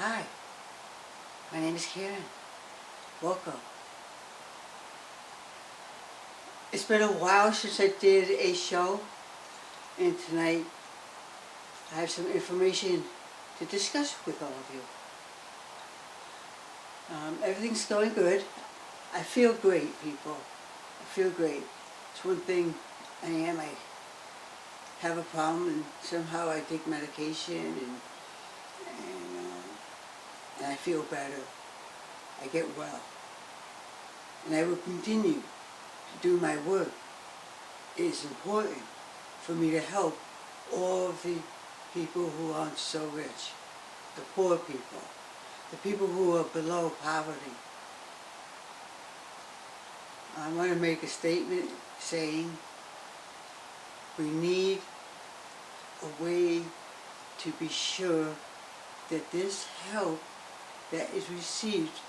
Hi, my name is Karen. Welcome. It's been a while since I did a show, and tonight I have some information to discuss with all of you. Everything's going good. I feel great, people. I feel great. It's one thing I have a problem, and somehow I take medication, and I feel better. I get well. And I will continue to do my work. It is important for me to help all of the people who aren't so rich, the poor people, the people who are below poverty. I want to make a statement saying we need a way to be sure that this help that is received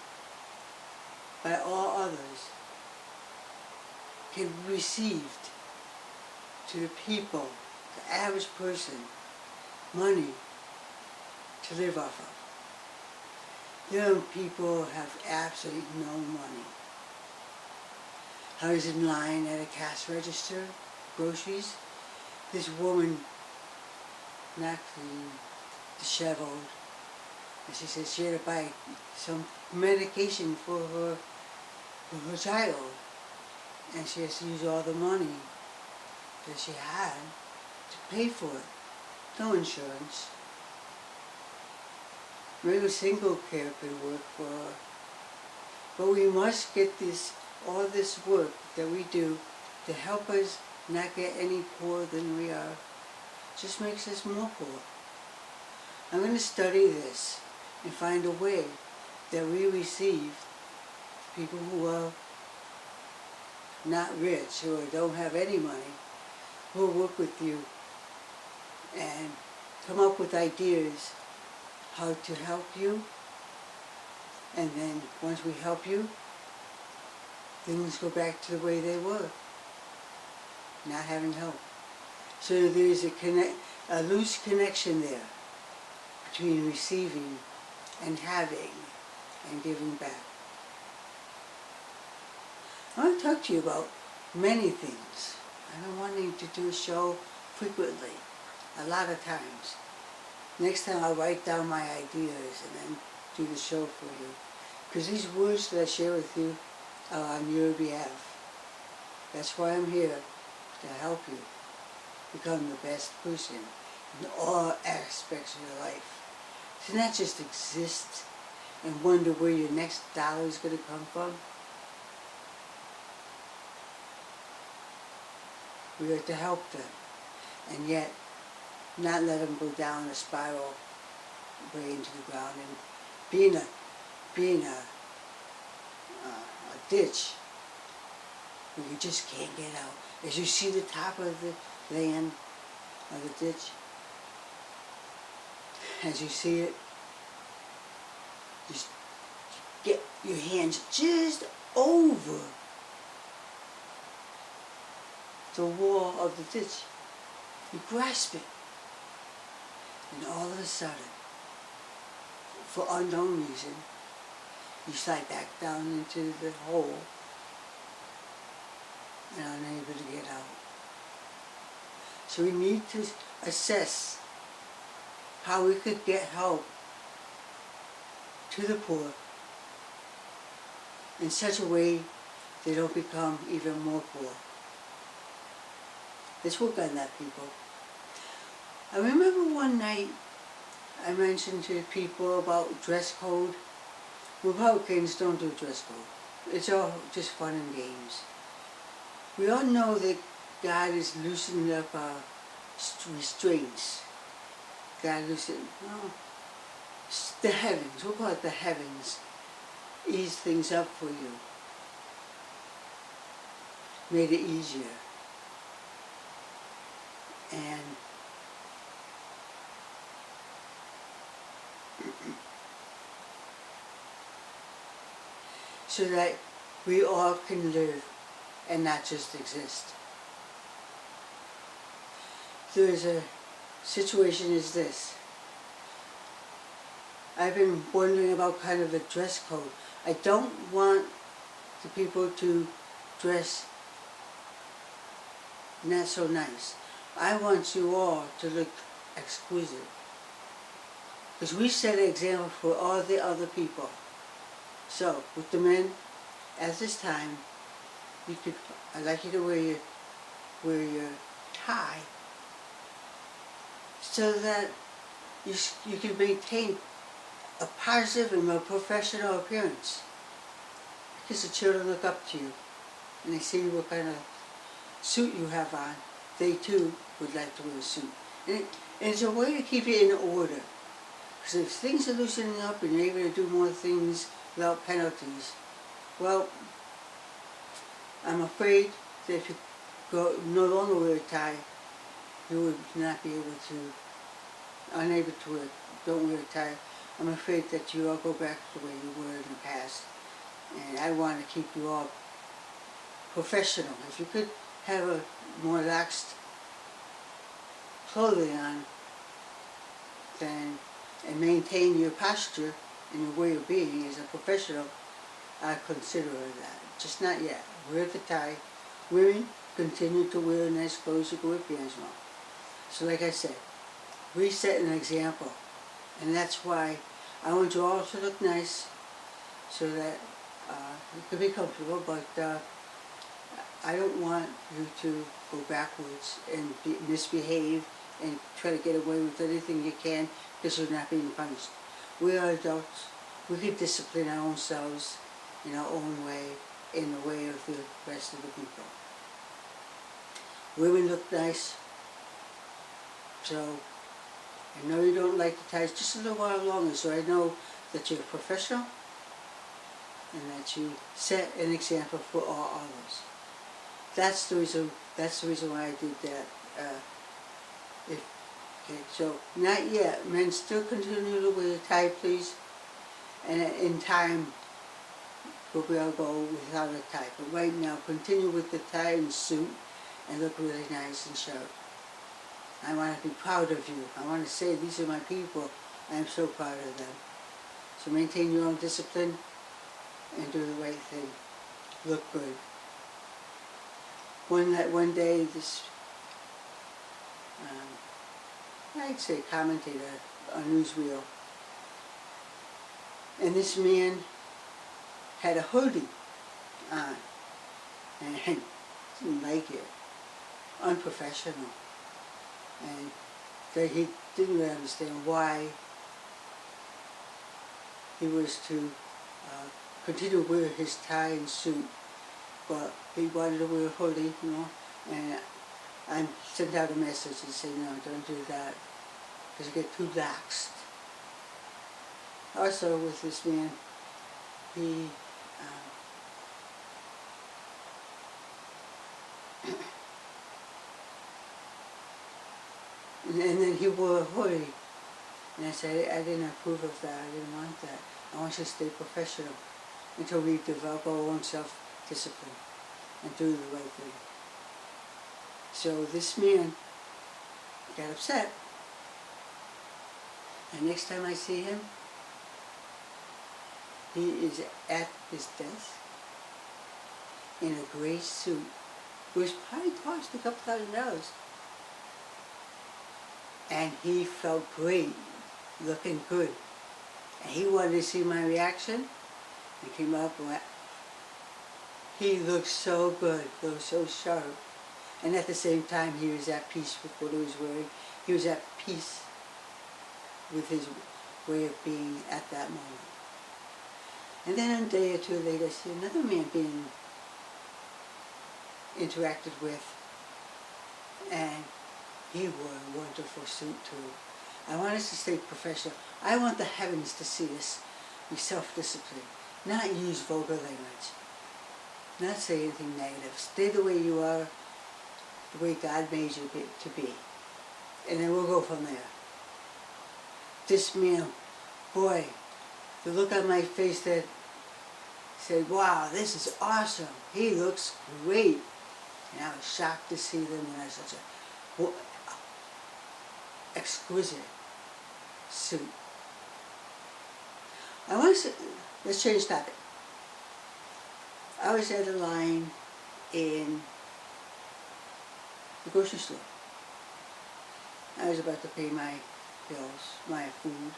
by all others can be received to the people, the average person, money to live off of. Young people have absolutely no money. I was in line at a cash register, groceries. This woman, not clean, disheveled, and she said she had to buy some medication for her child, and she has to use all the money that she had to pay for it. No insurance. Maybe single care could work for her. But we must get all this work that we do to help us not get any poorer than we are. It just makes us more poor. I'm going to study this and find a way that we receive people who are not rich, or don't have any money, who will work with you and come up with ideas how to help you. And then once we help you, things go back to the way they were, not having help. So there's a loose connection there between receiving and having and giving back. I want to talk to you about many things. I've been wanting to do a show frequently, a lot of times. Next time I'll write down my ideas and then do the show for you. Because these words that I share with you are on your behalf. That's why I'm here, to help you become the best person in all aspects of your life. To not just exist and wonder where your next dollar is going to come from. We are to help them, and yet not let them go down a spiral way into the ground and be in a ditch where you just can't get out. As you see the top of the land, of the ditch, as you see it, just get your hands just over the wall of the ditch. You grasp it, and all of a sudden, for unknown reason, you slide back down into the hole and are unable to get out. So we need to assess how we could get help to the poor in such a way they don't become even more poor. Let's work on that, people. I remember one night I mentioned to people about dress code. Republicans don't do dress code. It's all just fun and games. We all know that God is loosening up our restraints. God loosened, the heavens, we'll call it the heavens, ease things up for you. Made it easier. And so that we all can live and not just exist. There's a situation is this. I've been wondering about kind of a dress code. I don't want the people to dress not so nice. I want you all to look exquisite. Because we set an example for all the other people. So, with the men, at this time, I'd like you to wear your tie so that you can maintain a positive and more professional appearance. Because the children look up to you and they see what kind of suit you have on. They too would like to wear a suit. And it's a way to keep it in order. Because if things are loosening up and you're able to do more things without penalties, well, I'm afraid that if you no longer wear a tie, you would not be able to, unable to wear, don't wear a tie. I'm afraid that you all go back to the way you were in the past. And I want to keep you all professional. If you could have a more relaxed clothing on, then, and maintain your posture and your way of being as a professional, I consider that. Just not yet. Wear the tie. Women continue to wear nice clothes. You can wear pants now. So like I said, we set an example. And that's why I want you all to look nice so that you can be comfortable, but I don't want you to go backwards and misbehave and try to get away with anything you can because you're not being punished. We are adults. We can discipline our own selves in our own way, in the way of the rest of the people. Women look nice, so I know you don't like the ties, just a little while longer, so I know that you're a professional and that you set an example for all others. That's the reason why I did that. Okay, so not yet. Men still continue to wear a tie, please. And in time, we'll be able to go without a tie. But right now, continue with the tie and suit and look really nice and sharp. I want to be proud of you. I want to say, these are my people. I am so proud of them. So maintain your own discipline and do the right thing. Look good. One day, this, I'd say commentator on newsreel, and this man had a hoodie on, and didn't like it, unprofessional, and that he didn't really understand why he was to continue to wear his tie and suit, but he wanted to wear a hoodie, you know, and I sent out a message and said, no, don't do that, because you get too laxed. Also with this man, he and then he wore a hoodie, and I said, I didn't approve of that, I didn't want that. I want you to stay professional until we develop our own self-discipline and do the right thing. So this man got upset, and next time I see him, he is at his desk in a gray suit, which probably cost a couple $1,000. And he felt great, looking good. And he wanted to see my reaction. He came up and went, he looked so good, looked so sharp. And at the same time, he was at peace with what he was wearing. He was at peace with his way of being at that moment. And then a day or two later, I see another man being interacted with, and he wore a wonderful suit too. I want us to stay professional. I want the heavens to see us be self-disciplined, not use vulgar language, not say anything negative. Stay the way you are, the way God made you to be. And then we'll go from there. This man, boy, the look on my face that said, wow, this is awesome. He looks great. And I was shocked to see them in such a exquisite suit. I want to, let's change topic. I was at a line in the grocery store. I was about to pay my bills, my food.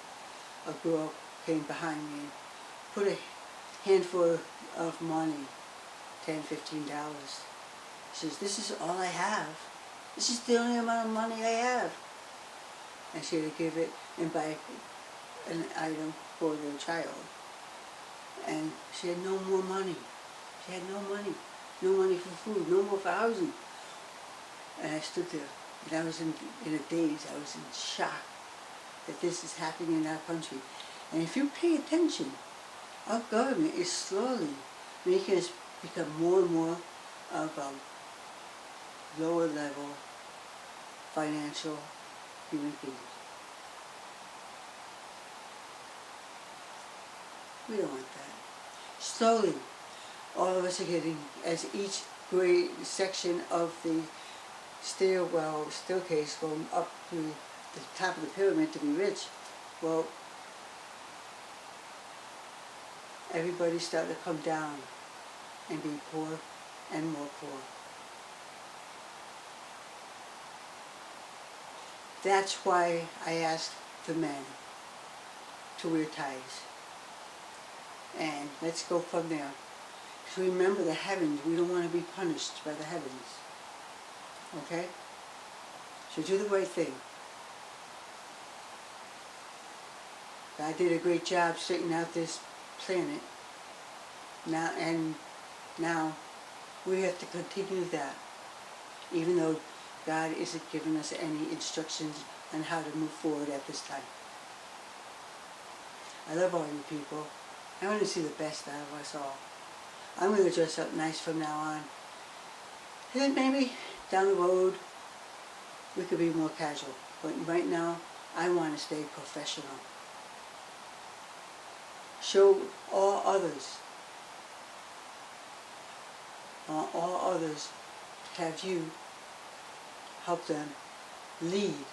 A girl came behind me and put a handful of money, $10, $15. She says, "This is all I have. This is the only amount of money I have." And she had to give it and buy an item for their child. And she had no more money. She had no money. No money for food, no more for housing. And I stood there, and I was in a daze. I was in shock that this is happening in our country. And if you pay attention, our government is slowly making us become more and more of a lower level financial human beings. We don't want that. Slowly, all of us are getting, as each grade section of the staircase going up to the top of the pyramid to be rich, well, everybody's starting to come down and be poor and more poor. That's why I asked the men to wear ties. And let's go from there. Because remember the heavens, we don't want to be punished by the heavens. Okay? So do the right thing. God did a great job straightening out this planet. Now we have to continue that. Even though God isn't giving us any instructions on how to move forward at this time. I love all you people. I want to see the best out of us all. I'm going to dress up nice from now on. And then maybe down the road we could be more casual. But right now I want to stay professional. Show all others, have you help them lead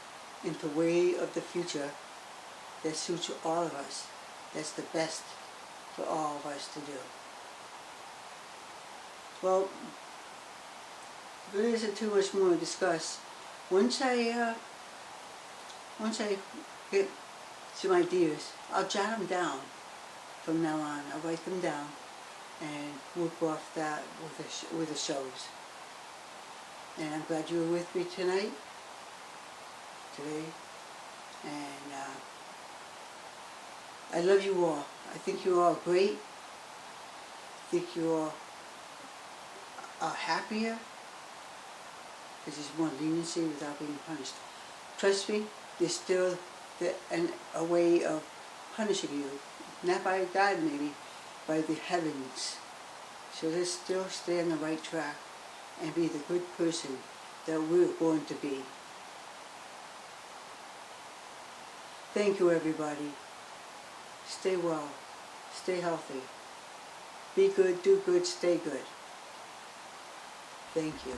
into the way of the future that suits all of us. That's the best for all of us to do. Well, there isn't too much more to discuss. Once I get some ideas, I'll jot them down from now on. I'll write them down and work off that with the shows. And I'm glad you were with me today. And I love you all. I think you're all great. I think you all are happier because there's more leniency without being punished. Trust me, there's still a way of punishing you. Not by God maybe, by the heavens. So let's still stay on the right track and be the good person that we're going to be. Thank you, everybody. Stay well. Stay healthy. Be good, do good, stay good. Thank you.